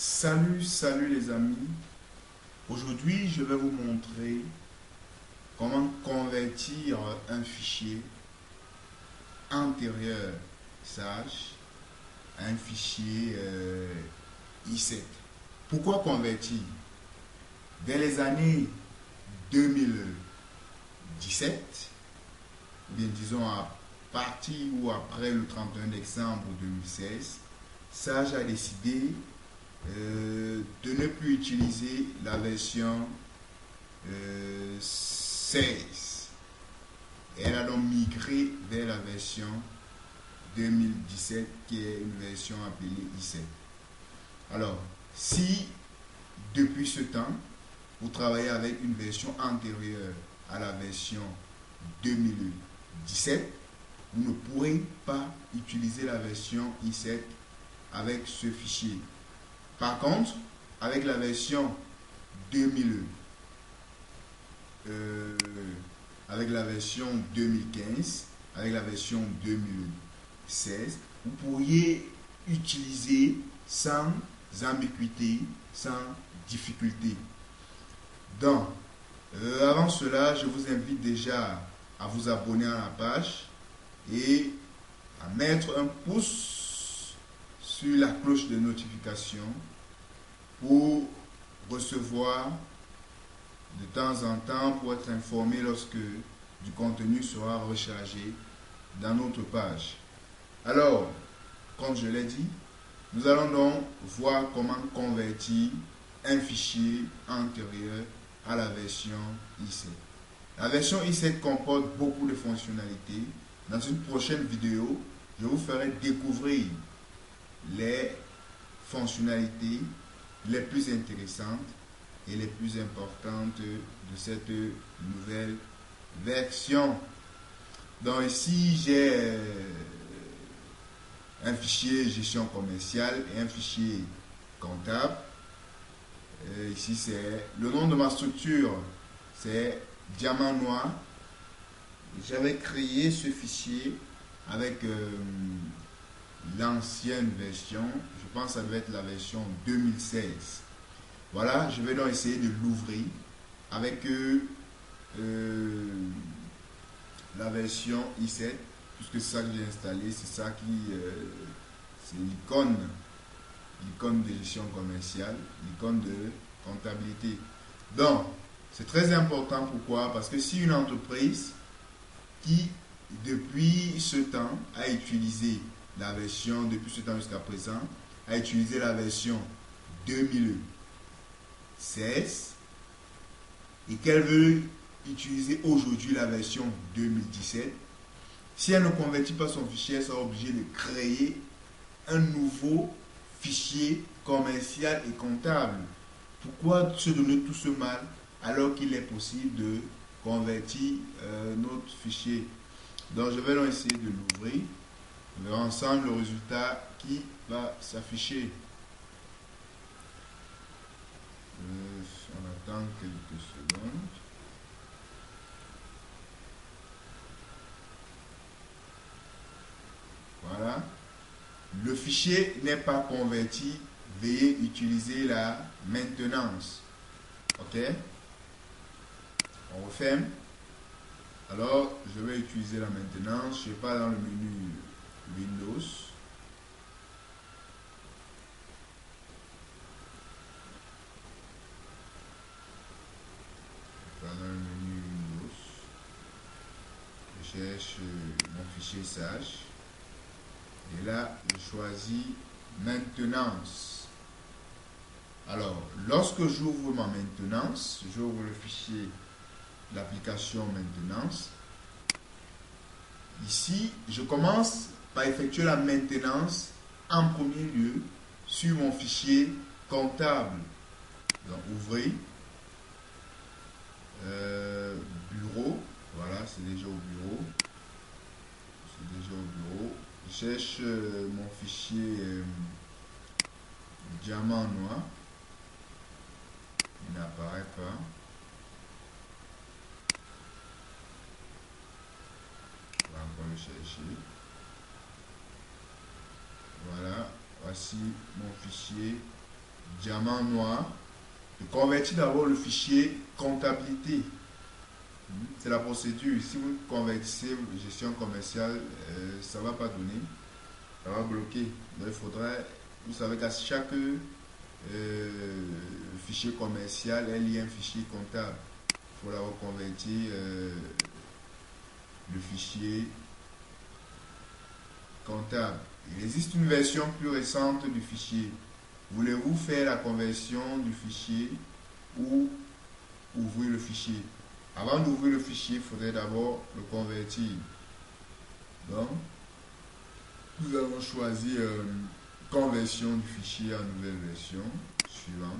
Salut les amis. Aujourd'hui, je vais vous montrer comment convertir un fichier antérieur sage à un fichier i7. Pourquoi convertir? Dès les années 2017, ou bien disons à partir ou après le 31 décembre 2016, Sage a décidé de ne plus utiliser la version 16. Elle a donc migré vers la version 2017 qui est une version appelée i7. Alors, si depuis ce temps, vous travaillez avec une version antérieure à la version 2017, vous ne pourrez pas utiliser la version i7 avec ce fichier. Par contre, avec la version 2000, avec la version 2015, avec la version 2016, vous pourriez utiliser sans ambiguïté, sans difficulté. Donc, avant cela, je vous invite déjà à vous abonner à la page et à mettre un pouce sur la cloche de notification pour recevoir de temps en temps, pour être informé lorsque du contenu sera rechargé dans notre page. Alors, comme je l'ai dit, nous allons donc voir comment convertir un fichier antérieur à la version i7. La version i7 comporte beaucoup de fonctionnalités. Dans une prochaine vidéo, je vous ferai découvrir les fonctionnalités les plus intéressantes et les plus importantes de cette nouvelle version. Donc ici, j'ai un fichier gestion commerciale et un fichier comptable. Ici, c'est le nom de ma structure, c'est Diamant Noir. J'avais créé ce fichier avec l'ancienne version, je pense que ça devait être la version 2016. Voilà, je vais donc essayer de l'ouvrir avec la version i7, puisque c'est ça que j'ai installé, c'est ça qui, c'est l'icône de gestion commerciale, l'icône de comptabilité. Donc, c'est très important, pourquoi? Parce que si une entreprise qui, depuis ce temps, a utilisé la version, depuis ce temps jusqu'à présent, a utilisé la version 2016 et qu'elle veut utiliser aujourd'hui la version 2017, si elle ne convertit pas son fichier, elle sera obligée de créer un nouveau fichier commercial et comptable. Pourquoi se donner tout ce mal alors qu'il est possible de convertir notre fichier? Donc je vais donc essayer de l'ouvrir. On verra ensemble le résultat qui va s'afficher. On attend quelques secondes. Voilà. Le fichier n'est pas converti. Veuillez utiliser la maintenance. OK? On referme. Alors, je vais utiliser la maintenance. Je pars dans le menu Windows. Je pars dans le menu Windows. Je cherche mon fichier Sage. Et là, je choisis maintenance. Alors, lorsque j'ouvre ma maintenance, j'ouvre le fichier l'application maintenance. Ici, je commence par effectuer la maintenance en premier lieu sur mon fichier comptable. Donc, ouvrez, bureau, voilà, c'est déjà au bureau. C'est déjà au bureau. Je cherche mon fichier diamant noir. Il n'apparaît pas. On va encore le chercher. Voilà, voici mon fichier diamant noir, de convertir d'abord le fichier comptabilité. C'est la procédure. Si vous convertissez gestion commerciale, ça ne va pas donner, ça va bloquer. Donc il faudrait, vous savez qu'à chaque fichier commercial, il y a un fichier comptable. Il faut l'avoir converti le fichier comptable. Il existe une version plus récente du fichier. Voulez-vous faire la conversion du fichier ou ouvrir le fichier? Avant d'ouvrir le fichier, il faudrait d'abord le convertir. Donc, nous allons choisir conversion du fichier en nouvelle version. Suivant.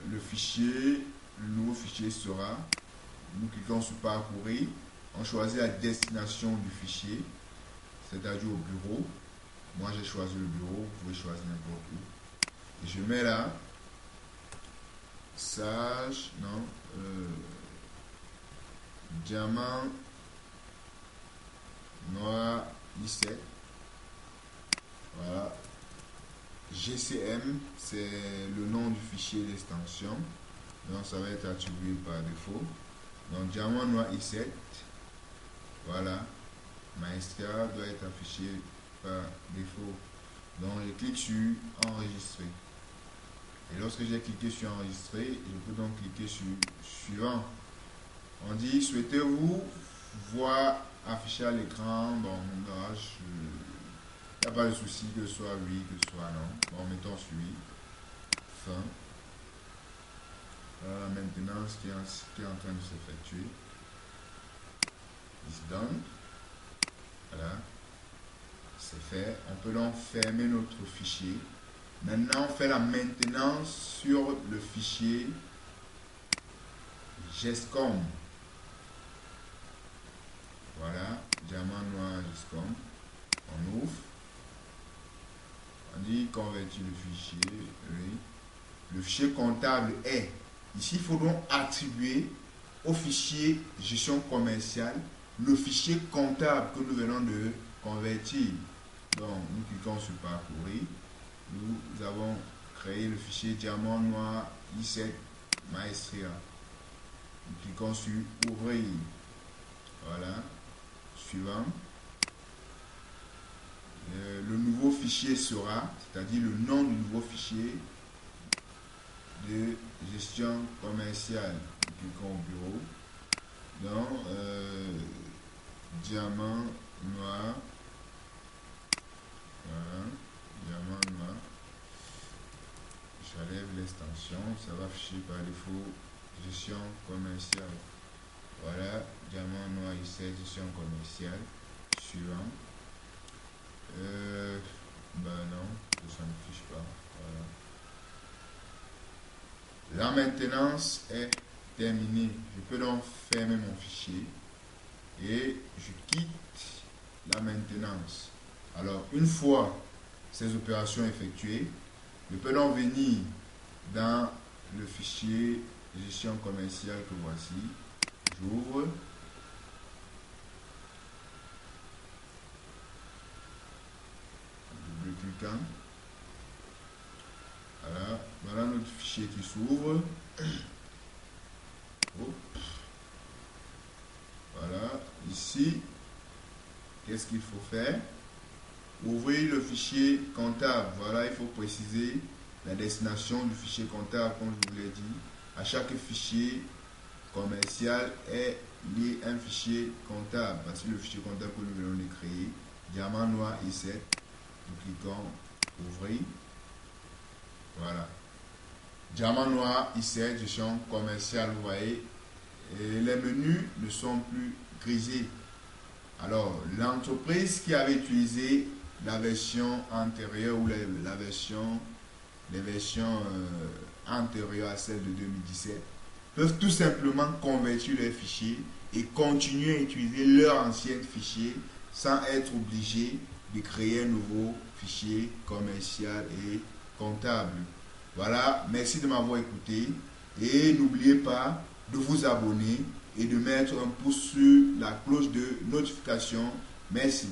Le fichier, le nouveau fichier sera, nous cliquons sur parcourir, on choisit la destination du fichier, c'est-à-dire au bureau. Moi j'ai choisi le bureau, vous pouvez choisir n'importe où. Et je mets là, sage, non, diamant noir 17. Voilà. GCM, c'est le nom du fichier d'extension. Donc ça va être attribué par défaut. Donc diamant noir i7. Voilà. Maestria doit être affiché par défaut. Donc je clique sur enregistrer. Et lorsque j'ai cliqué sur enregistrer, je peux donc cliquer sur suivant. On dit souhaitez-vous voir afficher à l'écran. Bon, il n'y a pas de souci que ce soit oui, que ce soit non. Bon, mettons sur oui. Fin. Voilà la maintenance qui est en train de s'effectuer. It's done. Voilà. C'est fait. On peut donc fermer notre fichier. Maintenant, on fait la maintenance sur le fichier GESCOM. Voilà. Diamant noir GESCOM. On ouvre. On dit convertir le fichier. Oui. Le fichier comptable est. Ici, il faut donc attribuer au fichier gestion commerciale le fichier comptable que nous venons de convertir. Donc, nous cliquons sur parcourir. Nous avons créé le fichier diamant noir i7 Maestria. Nous cliquons sur ouvrir. Voilà. Suivant. Le nouveau fichier sera, c'est-à-dire le nom du nouveau fichier de gestion commerciale. Nous cliquons au bureau. Donc, diamant noir. Voilà. Diamant noir. J'enlève l'extension. Ça va afficher par défaut gestion commerciale. Voilà. Diamant noir ici, gestion commerciale. Suivant. Ben non, ça ne fiche pas. Voilà. La maintenance est terminée. Je peux donc fermer mon fichier et je quitte la maintenance. Alors, une fois ces opérations effectuées, je peux donc venir dans le fichier gestion commerciale que voici. J'ouvre. Double-cliquant. Voilà. Voilà notre fichier qui s'ouvre. Voilà. Ici, qu'est-ce qu'il faut faire? Ouvrir le fichier comptable. Voilà, il faut préciser la destination du fichier comptable, comme je vous l'ai dit. À chaque fichier commercial est lié un fichier comptable. Voici le fichier comptable que nous venons de créer. Diamant noir i7. Nous cliquons ouvrir. Voilà. Diamant noir i7, gestion commerciale, vous voyez. Et les menus ne sont plus grisés. Alors, l'entreprise qui avait utilisé la version antérieure ou les versions antérieures à celle de 2017 peuvent tout simplement convertir leurs fichiers et continuer à utiliser leur ancien fichier sans être obligés de créer un nouveau fichier commercial et comptable. Voilà, merci de m'avoir écouté et n'oubliez pas de vous abonner et de mettre un pouce sur la cloche de notification. Merci.